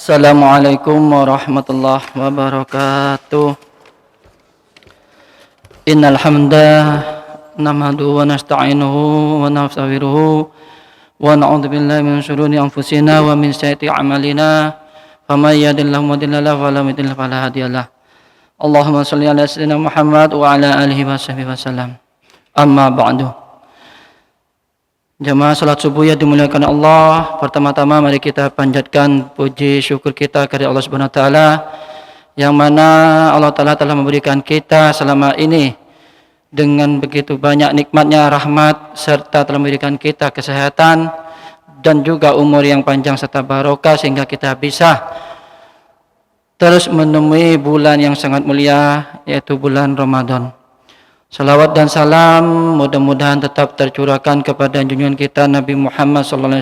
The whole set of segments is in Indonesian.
Assalamualaikum warahmatullahi wabarakatuh. Innal hamda nahmaduhu wa nasta'inuhu wa nastaghfiruhu wa na'udzu billahi min shururi anfusina wa min sayyiati a'malina. Faman yahdihillahu fala mudilla lahu wa la hadiya lahu. Allahumma shalli ala sayyidina Muhammad wa ala alihi washabbihi wasallam. Amma ba'du. Jamaah salat subuh yang dimuliakan Allah, pertama-tama mari kita panjatkan puji syukur kita kepada Allah Subhanahu wa taala yang mana Allah taala telah memberikan kita selama ini dengan begitu banyak nikmatnya, rahmat, serta telah memberikan kita kesehatan dan juga umur yang panjang serta barokah sehingga kita bisa terus menemui bulan yang sangat mulia yaitu bulan Ramadan. Salawat dan salam mudah-mudahan tetap tercurahkan kepada junjungan kita Nabi Muhammad SAW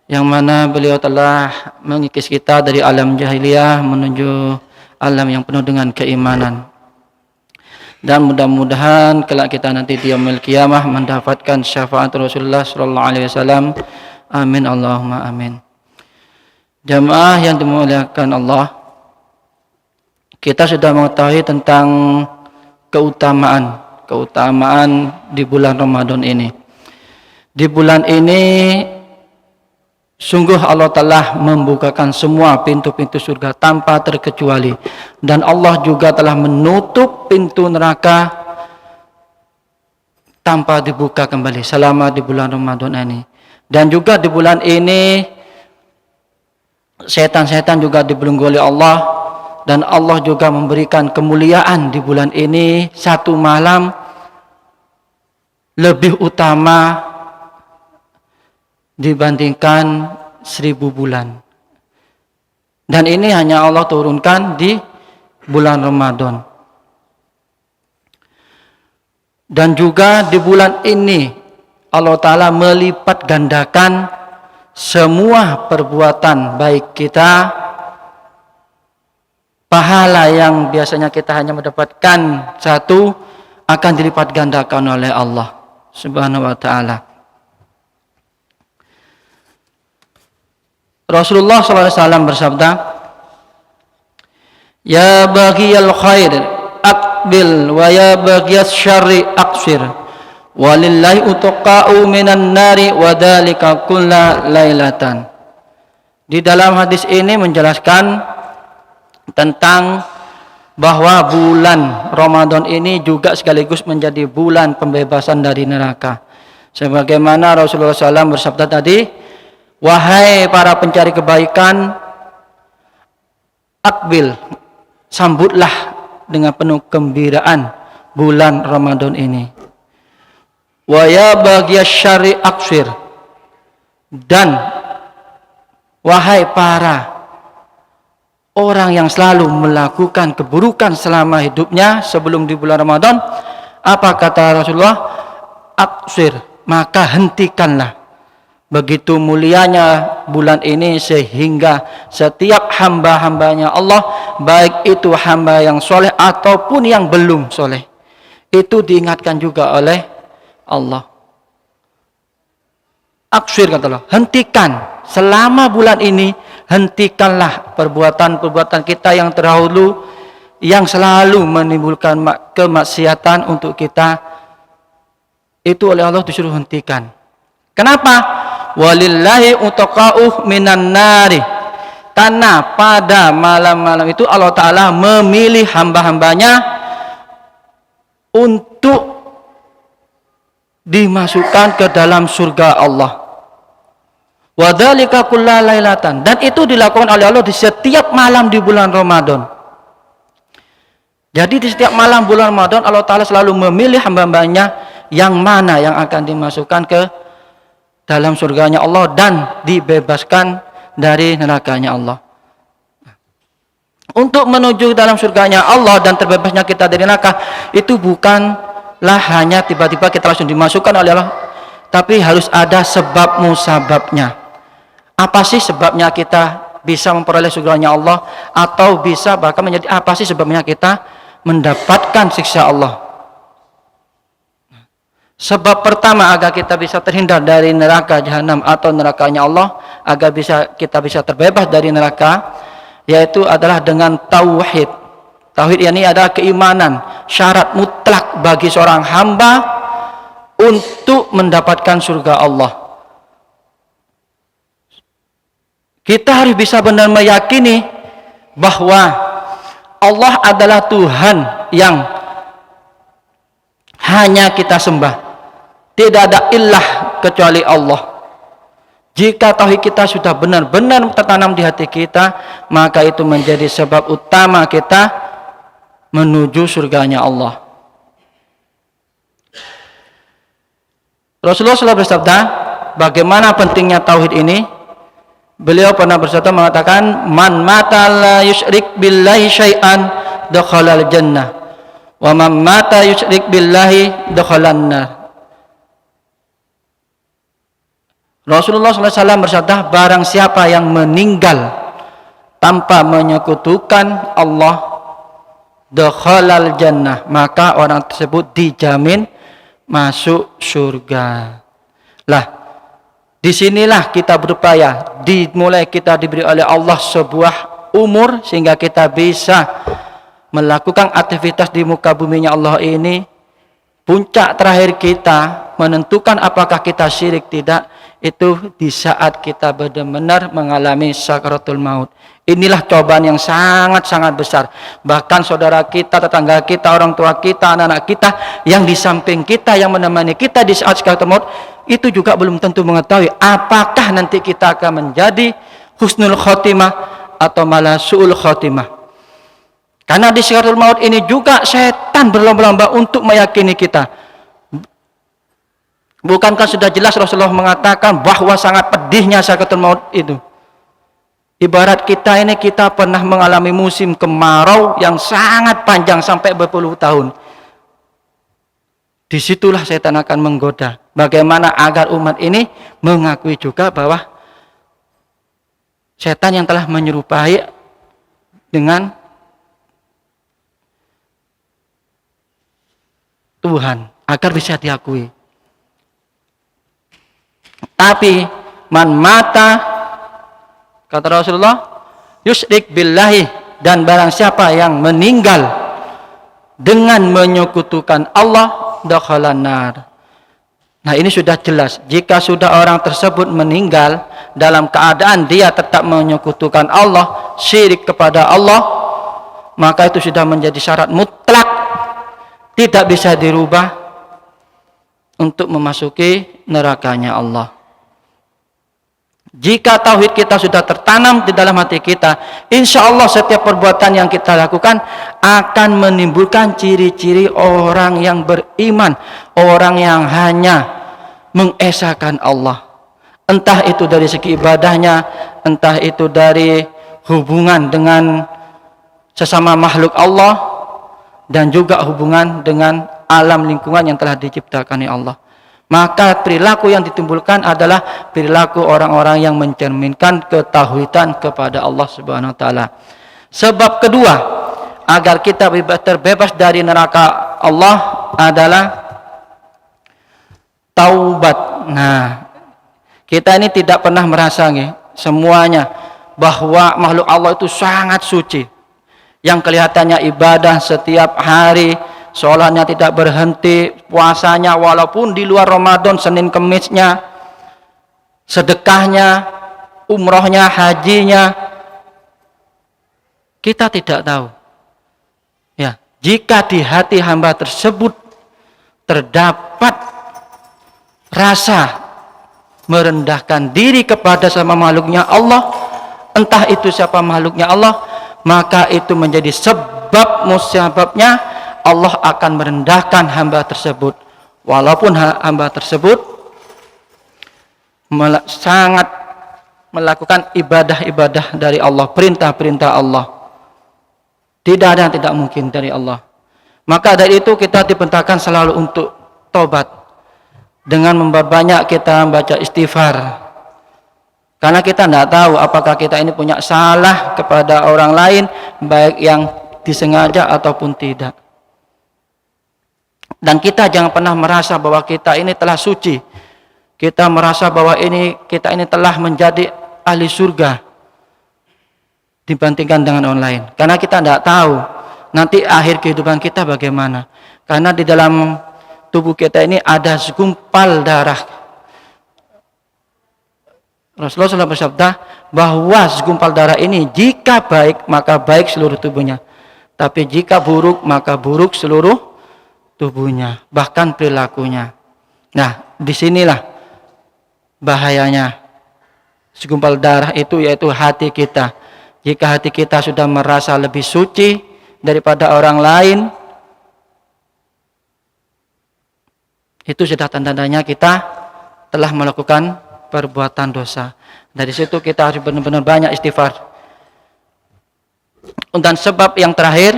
yang mana beliau telah mengikis kita dari alam jahiliyah menuju alam yang penuh dengan keimanan. Dan mudah-mudahan kelak kita nanti di yaumil qiyamah mendapatkan syafaat Rasulullah SAW. Amin Allahumma amin. Jamaah yang dimuliakan Allah, kita sudah mengetahui tentang keutamaan di bulan Ramadan ini. Di bulan ini sungguh Allah telah membukakan semua pintu-pintu surga tanpa terkecuali, dan Allah juga telah menutup pintu neraka tanpa dibuka kembali selama di bulan Ramadan ini. Dan juga di bulan ini setan-setan juga dibelenggu oleh Allah. Dan Allah juga memberikan kemuliaan di bulan ini, satu malam lebih utama dibandingkan 1000 bulan. Dan ini hanya Allah turunkan di bulan Ramadan. Dan juga di bulan ini Allah Ta'ala melipat gandakan semua perbuatan baik kita. Pahala yang biasanya kita hanya mendapatkan satu akan dilipat gandakan oleh Allah Subhanahu wa taala. Rasulullah SAW bersabda, "Ya baghiyal khair aqbil wa ya baghiyas syarri aqsir. Walillahi utaqa'u minan nari wa dzalika kulla lailatan." Di dalam hadis ini menjelaskan tentang bahwa bulan Ramadan ini juga sekaligus menjadi bulan pembebasan dari neraka. Sebagaimana Rasulullah SAW bersabda tadi, "Wahai para pencari kebaikan, akbil, sambutlah dengan penuh gembiraan bulan Ramadan ini. Wa ya baghiyas syarri aqsir, dan wahai para orang yang selalu melakukan keburukan selama hidupnya sebelum di bulan Ramadan, apa kata Rasulullah? Aqsir, maka hentikanlah. Begitu mulianya bulan ini sehingga setiap hamba-hambanya Allah, baik itu hamba yang soleh ataupun yang belum soleh, itu diingatkan juga oleh Allah. Aqsir kata Allah, hentikan selama bulan ini. Hentikanlah perbuatan-perbuatan kita yang terdahulu yang selalu menimbulkan kemaksiatan untuk kita. Itu oleh Allah disuruh hentikan. Kenapa? Walillahi utaqa'u minan nari. Karena pada malam-malam itu Allah Ta'ala memilih hamba-hambanya untuk dimasukkan ke dalam surga Allah. Wa dzalika kulla lailatan, dan itu dilakukan oleh Allah di setiap malam di bulan Ramadan. Jadi di setiap malam bulan Ramadan Allah Ta'ala selalu memilih hamba-hambanya yang mana yang akan dimasukkan ke dalam surganya Allah dan dibebaskan dari nerakanya Allah. Untuk menuju dalam surganya Allah dan terbebasnya kita dari neraka, itu bukanlah hanya tiba-tiba kita langsung dimasukkan oleh Allah, tapi harus ada sebab musababnya. Apa sih sebabnya kita bisa memperoleh surganya Allah, atau bisa bahkan menjadi apa sih sebabnya kita mendapatkan siksa Allah? Sebab pertama agar kita bisa terhindar dari neraka jahanam atau nerakanya Allah agar kita bisa terbebas dari neraka, yaitu adalah dengan tauhid. Tauhid ini adalah keimanan, syarat mutlak bagi seorang hamba untuk mendapatkan surga Allah. Kita harus bisa benar meyakini bahwa Allah adalah Tuhan yang hanya kita sembah. Tidak ada ilah kecuali Allah. Jika tauhid kita sudah benar-benar tertanam di hati kita, maka itu menjadi sebab utama kita menuju surganya Allah. Rasulullah SAW bersabda, bagaimana pentingnya tauhid ini? Beliau pernah bersabda mengatakan, man mata la yusyrik billahi syai'an dakhalal jannah, wa man mata yusyrik billahi dakhalan nar. Rasulullah SAW bersabda, barang siapa yang meninggal tanpa menyekutukan Allah, dakhalal jannah, maka orang tersebut dijamin masuk surga. Lah, disinilah kita berupaya, dimulai kita diberi oleh Allah sebuah umur sehingga kita bisa melakukan aktivitas di muka buminya Allah ini. Puncak terakhir kita menentukan apakah kita syirik tidak, itu di saat kita benar-benar mengalami sakaratul maut. Inilah cobaan yang sangat-sangat besar. Bahkan saudara kita, tetangga kita, orang tua kita, anak-anak kita yang di samping kita, yang menemani kita di saat sakaratul maut, itu juga belum tentu mengetahui apakah nanti kita akan menjadi husnul khotimah atau malah su'ul khotimah. Karena di sakaratul maut ini juga setan berlomba-lomba untuk meyakini kita. Bukankah sudah jelas Rasulullah mengatakan bahwa sangat pedihnya sakaratul maut itu? Ibarat kita ini, kita pernah mengalami musim kemarau yang sangat panjang sampai berpuluh tahun. Disitulah setan akan menggoda. Bagaimana agar umat ini mengakui juga bahwa setan yang telah menyerupai dengan Tuhan, agar bisa diakui. Tapi man mata, kata Rasulullah, yusyrik billahi, dan barang siapa yang meninggal dengan menyekutukan Allah, dakhalan nar. Nah, ini sudah jelas. Jika sudah orang tersebut meninggal dalam keadaan dia tetap menyekutukan Allah, syirik kepada Allah, maka itu sudah menjadi syarat mutlak, tidak bisa dirubah untuk memasuki nerakanya Allah. Jika tauhid kita sudah tertanam di dalam hati kita, insya Allah setiap perbuatan yang kita lakukan akan menimbulkan ciri-ciri orang yang beriman, orang yang hanya mengesahkan Allah. Entah itu dari segi ibadahnya, entah itu dari hubungan dengan sesama makhluk Allah, dan juga hubungan dengan alam lingkungan yang telah diciptakan oleh Allah. Maka perilaku yang ditimbulkan adalah perilaku orang-orang yang mencerminkan ketauhidan kepada Allah Subhanahu wa taala. Sebab kedua, agar kita terbebas dari neraka Allah adalah taubat. Nah, kita ini tidak pernah merasa semuanya bahwa makhluk Allah itu sangat suci. Yang kelihatannya ibadah setiap hari, sholatnya tidak berhenti, puasanya walaupun di luar Ramadan, Senin Kemisnya, sedekahnya, umrohnya, hajinya, kita tidak tahu. Ya, jika di hati hamba tersebut terdapat rasa merendahkan diri kepada sama makhluknya Allah, entah itu siapa makhluknya Allah, maka itu menjadi sebab musababnya Allah akan merendahkan hamba tersebut, walaupun hamba tersebut sangat melakukan ibadah-ibadah dari Allah, perintah-perintah Allah. Tidak ada yang tidak mungkin dari Allah. Maka dari itu kita diperintahkan selalu untuk tobat, dengan memperbanyak kita membaca istighfar. Karena kita tidak tahu apakah kita ini punya salah kepada orang lain, baik yang disengaja ataupun tidak. Dan kita jangan pernah merasa bahwa kita ini telah suci. Kita merasa bahwa kita ini telah menjadi ahli surga dibandingkan dengan orang lain. Karena kita tidak tahu nanti akhir kehidupan kita bagaimana. Karena di dalam tubuh kita ini ada segumpal darah. Rasulullah SAW bersabda bahwa segumpal darah ini jika baik maka baik seluruh tubuhnya. Tapi jika buruk maka buruk seluruh tubuhnya, bahkan perilakunya. Nah, disinilah bahayanya segumpal darah itu, yaitu hati kita. Jika hati kita sudah merasa lebih suci daripada orang lain, itu sudah tanda-tandanya kita telah melakukan perbuatan dosa. Dari situ kita harus benar-benar banyak istighfar. Dan sebab yang terakhir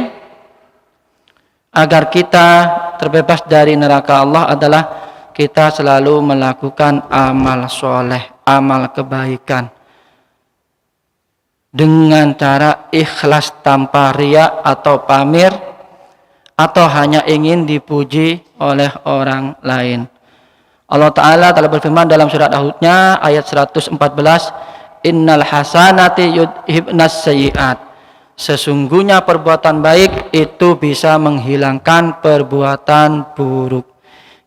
agar kita terbebas dari neraka Allah adalah kita selalu melakukan amal soleh, amal kebaikan dengan cara ikhlas tanpa riya atau pamir atau hanya ingin dipuji oleh orang lain. Allah Ta'ala telah berfirman dalam surat Hud-nya ayat 114, innal hasanati yudhibnas sayyi'at. Sesungguhnya perbuatan baik itu bisa menghilangkan perbuatan buruk.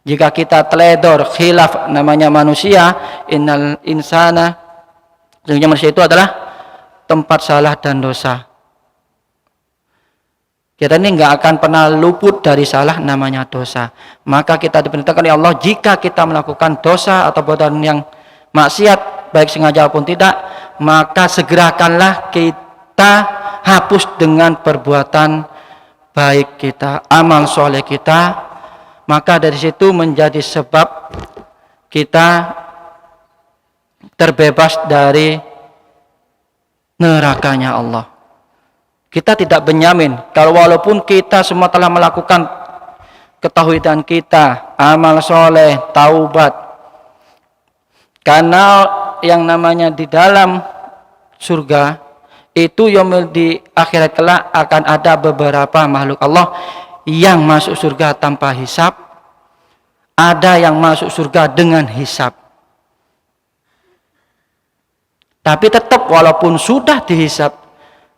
Jika kita teledor khilaf namanya manusia, innal insana, sesungguhnya manusia itu adalah tempat salah dan dosa. Kita ini nggak akan pernah luput dari salah namanya dosa. Maka kita diperintahkan oleh Allah, jika kita melakukan dosa atau perbuatan yang maksiat, baik sengaja maupun tidak, maka segerakanlah kita hapus dengan perbuatan baik kita, amal soleh kita. Maka dari situ menjadi sebab kita terbebas dari nerakanya Allah. Kita tidak menjamin kalau walaupun kita semua telah melakukan ketauhidan kita, amal soleh, taubat, karena yang namanya di dalam surga itu di akhirat kelak akan ada beberapa makhluk Allah yang masuk surga tanpa hisab, ada yang masuk surga dengan hisab. Tapi tetap walaupun sudah dihisab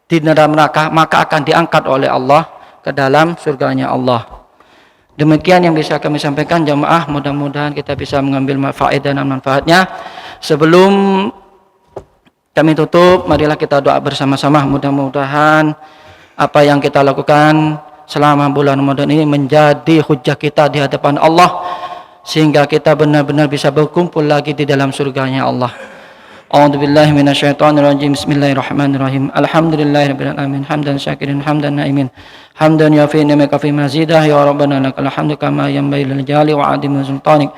di neraka, maka akan diangkat oleh Allah ke dalam surganya Allah. Demikian yang bisa kami sampaikan jamaah, mudah-mudahan kita bisa mengambil faedah dan manfaatnya. Sebelum kami tutup, marilah kita doa bersama-sama. Mudah-mudahan apa yang kita lakukan selama bulan Ramadan ini menjadi hujjah kita di hadapan Allah, sehingga kita benar-benar bisa berkumpul lagi di dalam surganya Allah. A'udzu billahi minasyaitonir rajim. Bismillahirrahmanirrahim. Alhamdulillahirabbil alamin. Hamdan syakirin, hamdan naimin. Hamdan yafi ni'maka fi mazidah ya rabbana lakal hamdu kama yanbaghi lil jalali wa 'azimi sultanik.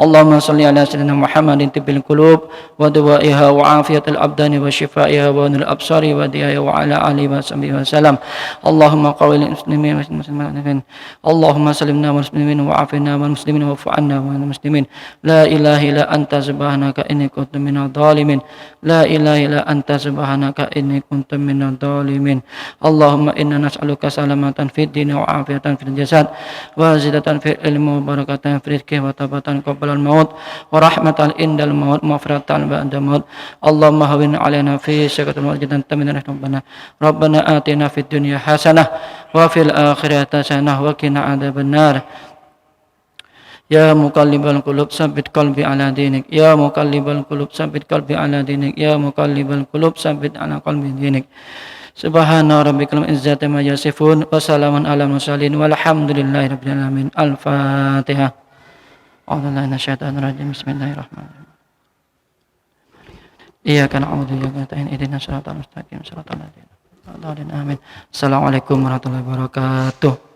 Allahumma salli ala sayyidina Muhammadin tibbil qulub wa dawaiha wa afiyatil abdani wa shifaiha wa nuril absari wa diya wa ala alihi wa sahbihi wa salam. Allahumma qawil muslimin wa muslimin. Allahumma salimna wal muslimin wa afina wal muslimin wa fa'anna wa muslimin. La ilaha illa anta subhanaka inni kuntu minadh dhalimin. La ilaha illa anta subhanaka inni kuntu minadh dhalimin. Allahumma inna nas'aluka salamatan fid din wa afiyatan fil jasad wa zidatan fil ilmi wa barakatan fil rizqi wa tabatan qabla al-maut wa rahmatan indal maut maghfiratan ba'da maut. Allahumma hawwin 'alaina fi syakatil wajdan tamina rabbana. Rabbana atina fid dunya hasanah wa fil akhirati hasanah wa qina adzabannar. Ya muqallibal qulub tsabbit qalbi ala dinik. Ya muqallibal qulub tsabbit qalbi ala dinik. Ya muqallibal qulub tsabbit ala qalbi dinik. Subhana rabbikal izzati amma yasifun wa salamun alal mursalin walhamdulillahirabbil alamin. Al-Fatihah. Bismillahirrahmanirrahim. Iyyaka na'budu wa iyyaka nasta'in ihdinas siratal mustaqim siratal ladzina an'amta 'alaihim. Amin. Assalamualaikum warahmatullahi wabarakatuh.